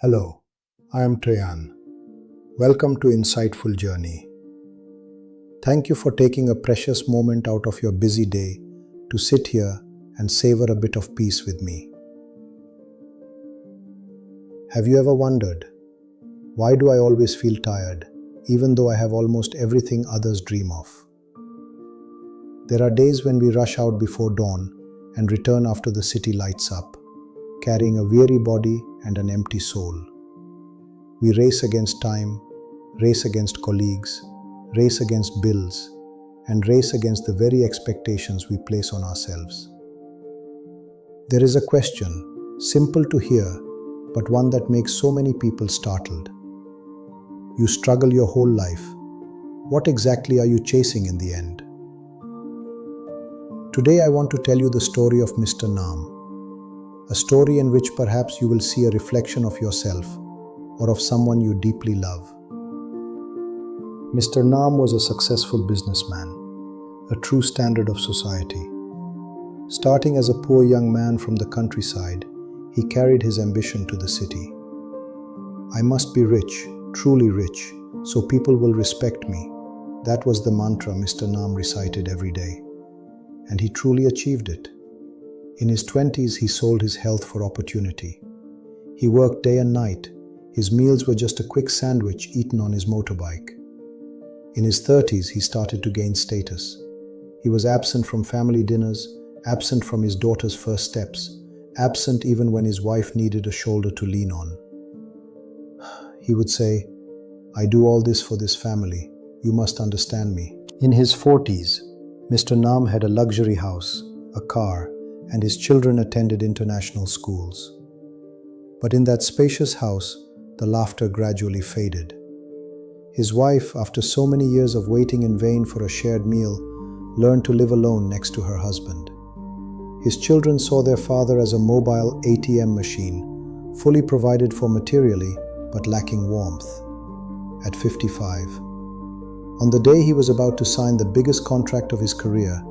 Hello, I am Tuệ An. Welcome to Insightful Journey. Thank you for taking a precious moment out of your busy day to sit here and savor a bit of peace with me. Have you ever wondered, why do I always feel tired, even though I have almost everything others dream of? There are days when we rush out before dawn and return after the city lights up, carrying a weary body and an empty soul. We race against time, race against colleagues, race against bills, and race against the very expectations we place on ourselves. There is a question, simple to hear, but one that makes so many people startled. You struggle your whole life. What exactly are you chasing in the end? Today I want to tell you the story of Mr. Nam. A story in which perhaps you will see a reflection of yourself or of someone you deeply love. Mr. Nam was a successful businessman, a true standard of society. Starting as a poor young man from the countryside, he carried his ambition to the city. I must be rich, truly rich, so people will respect me. That was the mantra Mr. Nam recited every day. And he truly achieved it. In his 20s, he sold his health for opportunity. He worked day and night. His meals were just a quick sandwich eaten on his motorbike. In his 30s, he started to gain status. He was absent from family dinners, absent from his daughter's first steps, absent even when his wife needed a shoulder to lean on. He would say, "I do all this for this family. You must understand me." In his 40s, Mr. Nam had a luxury house, a car, and his children attended international schools. But in that spacious house, the laughter gradually faded. His wife, after so many years of waiting in vain for a shared meal, learned to live alone next to her husband. His children saw their father as a mobile ATM machine, fully provided for materially, but lacking warmth. At 55, on the day he was about to sign the biggest contract of his career,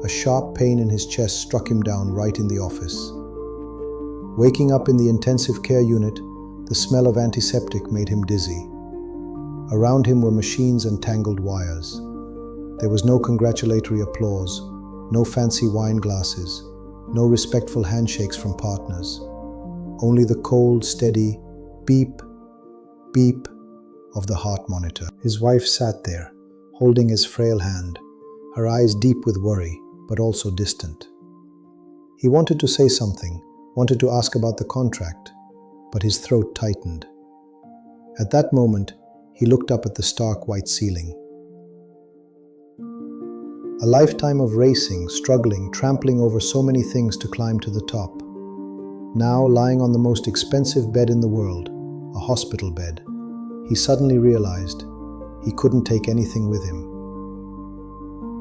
a sharp pain in his chest struck him down right in the office. Waking up in the intensive care unit, the smell of antiseptic made him dizzy. Around him were machines and tangled wires. There was no congratulatory applause, no fancy wine glasses, no respectful handshakes from partners. Only the cold, steady beep, beep of the heart monitor. His wife sat there, holding his frail hand, her eyes deep with worry, but also distant. He wanted to say something, wanted to ask about the contract, but his throat tightened. At that moment, he looked up at the stark white ceiling. A lifetime of racing, struggling, trampling over so many things to climb to the top. Now, lying on the most expensive bed in the world, a hospital bed, he suddenly realized he couldn't take anything with him.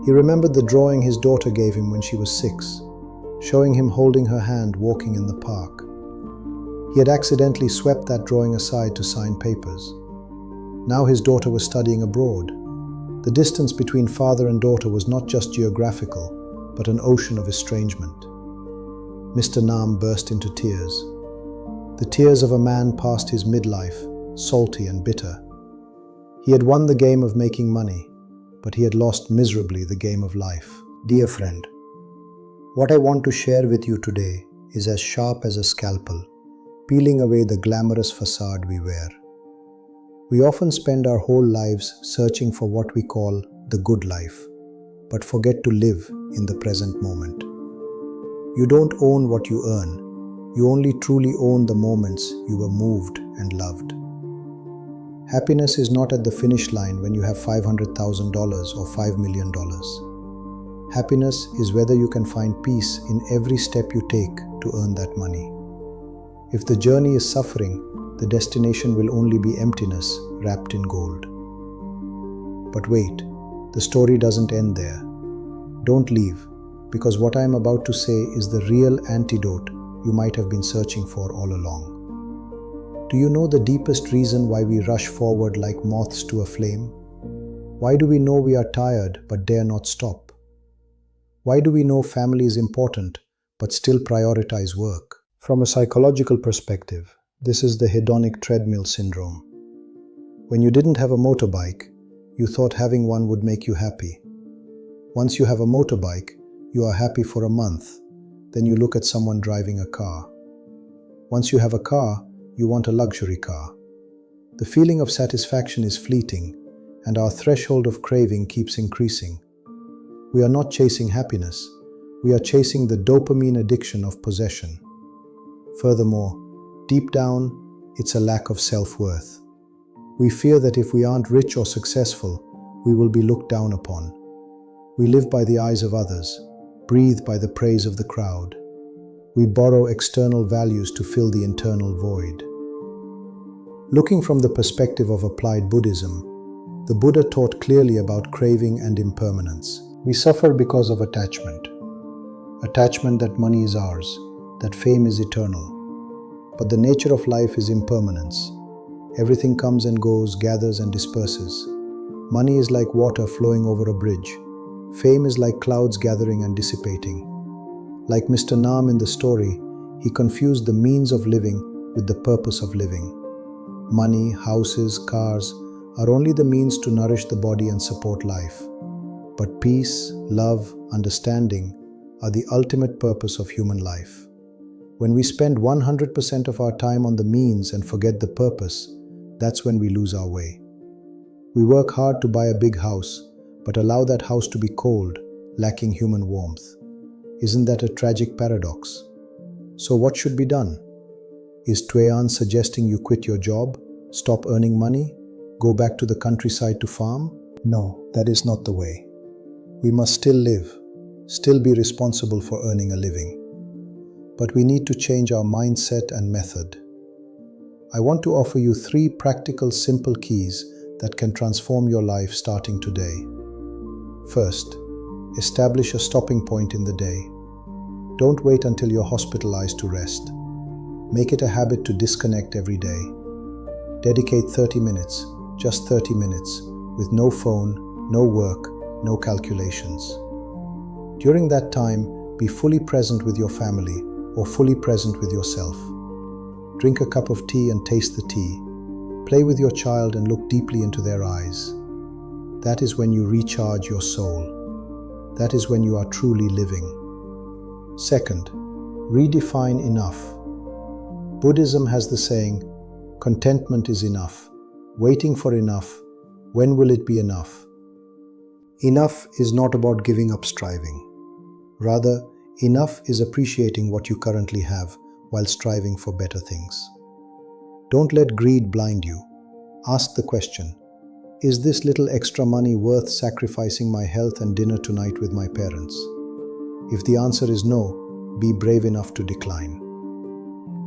He remembered the drawing his daughter gave him when she was 6, showing him holding her hand walking in the park. He had accidentally swept that drawing aside to sign papers. Now his daughter was studying abroad. The distance between father and daughter was not just geographical, but an ocean of estrangement. Mr. Nam burst into tears. The tears of a man past his midlife, salty and bitter. He had won the game of making money, but he had lost miserably the game of life. Dear friend, what I want to share with you today is as sharp as a scalpel, peeling away the glamorous facade we wear. We often spend our whole lives searching for what we call the good life, but forget to live in the present moment. You don't own what you earn, you only truly own the moments you were moved and loved. Happiness is not at the finish line when you have $500,000 or $5 million. Happiness is whether you can find peace in every step you take to earn that money. If the journey is suffering, the destination will only be emptiness wrapped in gold. But wait, the story doesn't end there. Don't leave, because what I am about to say is the real antidote you might have been searching for all along. Do you know the deepest reason why we rush forward like moths to a flame? Why do we know we are tired but dare not stop? Why do we know family is important but still prioritize work? From a psychological perspective, This is the hedonic treadmill syndrome. When you didn't have a motorbike, you thought having one would make you happy. Once you have a motorbike, you are happy for a month. Then you look at someone driving a car. Once you have a car, you want a luxury car. The feeling of satisfaction is fleeting, and our threshold of craving keeps increasing. We are not chasing happiness. We are chasing the dopamine addiction of possession. Furthermore, deep down, it's a lack of self-worth. We fear that if we aren't rich or successful, we will be looked down upon. We live by the eyes of others, breathe by the praise of the crowd. We borrow external values to fill the internal void. Looking from the perspective of applied Buddhism, the Buddha taught clearly about craving and impermanence. We suffer because of attachment. Attachment that money is ours, that fame is eternal. But the nature of life is impermanence. Everything comes and goes, gathers and disperses. Money is like water flowing over a bridge. Fame is like clouds gathering and dissipating. Like Mr. Nam in the story, he confused the means of living with the purpose of living. Money, houses, cars are only the means to nourish the body and support life. But peace, love, understanding are the ultimate purpose of human life. When we spend 100% of our time on the means and forget the purpose, that's when we lose our way. We work hard to buy a big house, but allow that house to be cold, lacking human warmth. Isn't that a tragic paradox? So what should be done? Is Tuệ An suggesting you quit your job, stop earning money, go back to the countryside to farm? No, that is not the way. We must still live, still be responsible for earning a living. But we need to change our mindset and method. I want to offer you 3 practical, simple keys that can transform your life starting today. First, establish a stopping point in the day. Don't wait until you're hospitalized to rest. Make it a habit to disconnect every day. Dedicate 30 minutes, just 30 minutes, with no phone, no work, no calculations. During that time, be fully present with your family or fully present with yourself. Drink a cup of tea and taste the tea. Play with your child and look deeply into their eyes. That is when you recharge your soul. That is when you are truly living. Second, redefine enough. Buddhism has the saying, contentment is enough. Waiting for enough. When will it be enough? Enough is not about giving up striving. Rather, enough is appreciating what you currently have while striving for better things. Don't let greed blind you. Ask the question, is this little extra money worth sacrificing my health and dinner tonight with my parents? If the answer is no, be brave enough to decline.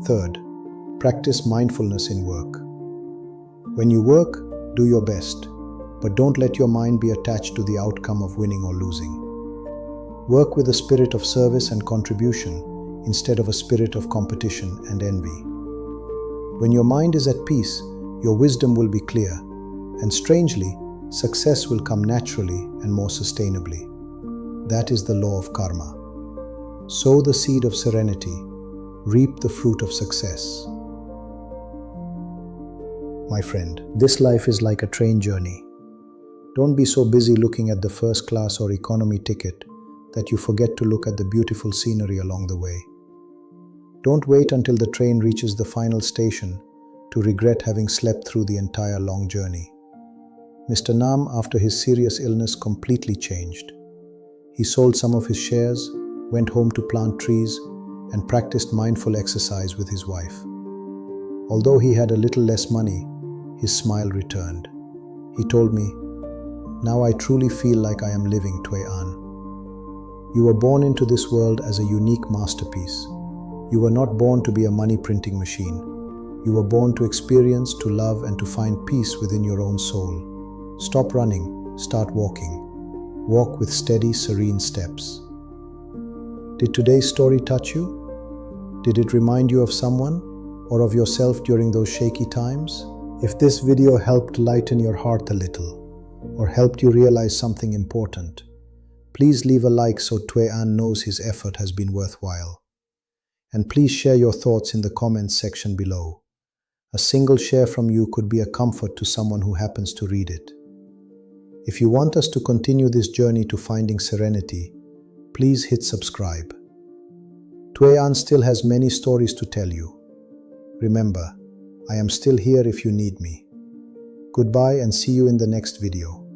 Third, practice mindfulness in work. When you work, do your best, but don't let your mind be attached to the outcome of winning or losing. Work with a spirit of service and contribution instead of a spirit of competition and envy. When your mind is at peace, your wisdom will be clear, and strangely, success will come naturally and more sustainably. That is the law of karma. Sow the seed of serenity, reap the fruit of success. My friend, this life is like a train journey. Don't be so busy looking at the first class or economy ticket that you forget to look at the beautiful scenery along the way. Don't wait until the train reaches the final station to regret having slept through the entire long journey. Mr. Nam, after his serious illness, completely changed. He sold some of his shares, went home to plant trees, and practiced mindful exercise with his wife. Although he had a little less money, his smile returned. He told me, "Now I truly feel like I am living, Tuệ An. You were born into this world as a unique masterpiece. You were not born to be a money-printing machine. You were born to experience, to love, and to find peace within your own soul. Stop running, start walking. Walk with steady, serene steps." Did today's story touch you? Did it remind you of someone or of yourself during those shaky times? If this video helped lighten your heart a little or helped you realize something important, please leave a like so Tuệ An knows his effort has been worthwhile. And please share your thoughts in the comments section below. A single share from you could be a comfort to someone who happens to read it. If you want us to continue this journey to finding serenity, please hit subscribe. Tuệ An still has many stories to tell you. Remember, I am still here if you need me. Goodbye and see you in the next video.